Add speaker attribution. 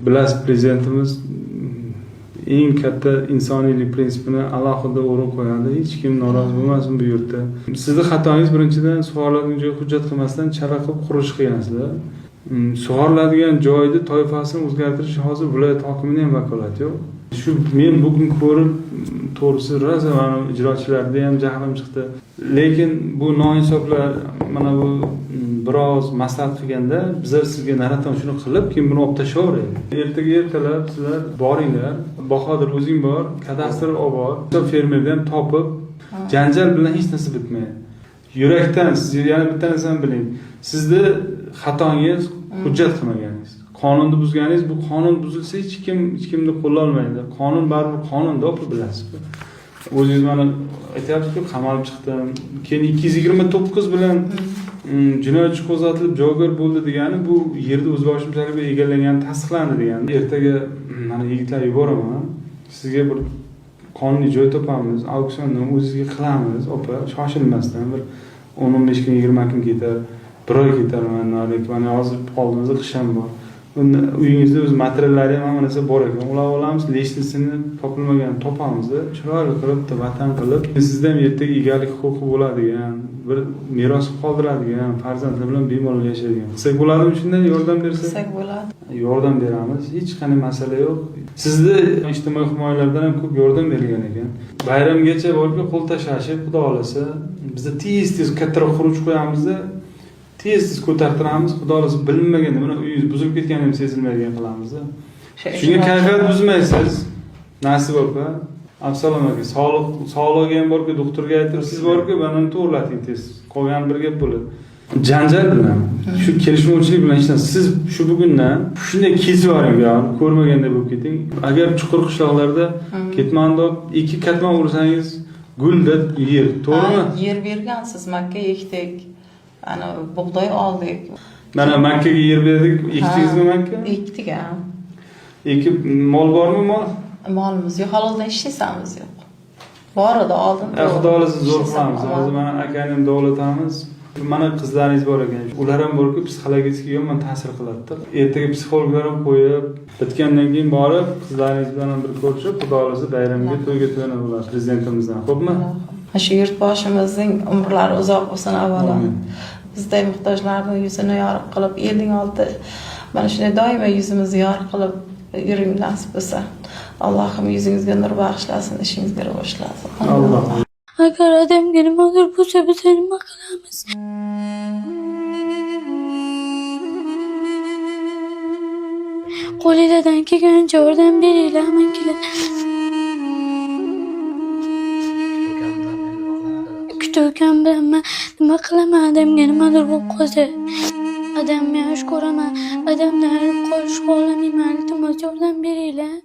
Speaker 1: Bilasiz, prezidentimiz eng katta insoniylik prinsipini alohida o'rin qo'yadi. Hech kim norozi bo'lmasin bu yurtda. Sizni xatoingiz birinchidan sug'oriladigan joyga hujjat qilmasdan chala qilib qurish qilgansizlar. Sug'oriladigan joyni toifasini o'zgartirish hozir viloyat hokimining ham vakolati yo'q. Shu men bugun ko'rib, to'g'risi rosa mana ijrochilarda ham jahlim chiqdi. Lekin bu noinsoblar mana bu biroz maslahat qilganda bizlar sizga naraton shuni qilib, keyin buni olib tashlaveraylik. Ertaga ertalab sizlar boringlar, Bahodir o'zing bor, kadastr olib bor, fermerdan topib, janjal bilan hech narsa bitmaydi. Yurakdan siz yana bitta narsani biling. Sizni xatongiz hujjat qilmaganingiz. Qonunni buzganingiz, bu qonun buzilsa hech kimni qo'lla olmaydi. Qonun baribir qonunda o'qib bilasiz-ku. O'zingiz mana aytyapsiz-ku, qamalib chiqdim. Keyin 229 bilan jinoyat ishi qo'zg'atilib javobgar bo'ldi degani bu yerda o'zboshimchalik egallangani tasdiqlandi degani. Ertaga mana yigitlar yuboraman. Sizga bir qonuniy joy topamiz, auksionni o'zingizga qilamiz, opa, shoshilmasdan bir 10-15 kun, 20 kun ketar, bir oy ketar mana hozir oldimizda qish ham bor. Uyingizda o'z materiallari ham hamma narsa bor ekan. Ular olamiz, leshnisini topilmagan topamiz, chiroyli qilib, vatan qilib, sizda ham ertaga egalik huquqi bo'ladigan, bir meros qoldiradigan, farzandlar bilan bemalol yashaydigan. Qilsak bo'ladimi shunday yordam bersak?
Speaker 2: Qilsak bo'ladi.
Speaker 1: Yordam beramiz, hech qanday masala yo'q. Sizni ijtimoiy himoyalardan ham ko'p yordam berilgan ekan. Bayramgacha borib qo'l tashlashib, xudo xolasa, bizda tez kattaroq xuruj qo'yamiz-da, tez ko'tartiramiz, xudo xolasa bilinmaganda mana uyingiz buzilib ketganini ham sezilmaydigan qilamiz-da. Shunga kayfiyat buzmaysiz. Nasib opa, Absalom aka, sog'lig'i ham borku, doktorga aytib, siz borku, mana to'g'rilating tez. Qolgan bir gap bo'ladi. Janjal bilan, shu kelishmovchilik bilan hech narsa. Siz shu bugundan shunday kesib yuboring, ko'rmaganda bo'lib keting. Agar chuqur qishloqlarda ketmandok 2 katman ursangiz, gulda yer, to'g'rimi?
Speaker 2: Yer bergansiz, Makka ekdik. Ana bug'doy oldik.
Speaker 1: Mana Makkaga yer berdik, ekdingizmi Makka?
Speaker 2: Ekdik ha.
Speaker 1: Ekib mol bormi mol?
Speaker 2: Molimiz yo'q, haloldan ishlaysamiz yo'q. Bor edi oldin.
Speaker 1: Xudo xolasa zo'r qilamiz. Hozir mana akani ham davlatamiz. Mana qizlaringiz bor ekan. Ular ham borku, psixologik yomon ta'sir qiladi. Ertaga psixologlar ham qo'yib, bitgandan keyin borib, qizlaringiz bilan ham bir ko'rishib, xudo xolasa bayramga to'yga to'yinadilar prezidentimizdan. Xo'pmi?
Speaker 2: Shu yurtboshimizning umrlari uzoq bo'lsin avvalo. Bizday muhtojlarning yuzini yorug' qilib, elning oldi mana shunday doimo yuzimizni yorug' qilib yuring nasib bo'lsa. Allohim yuzingizga nur bag'ishlasin, ishingizga rivojlasin.
Speaker 1: Alloh.
Speaker 3: Agar odamga nimadir bo'lsa, biz nima qilamiz? Qo'lingizdan kelgancha yordam beringlar, amankilar. Kutilgan bilan men nima qilaman, odamga nimadir bo'lib qolsa. Odamni yaxshi ko'raman, odamdan qolishga olmayman, iltimos yordam beringlar.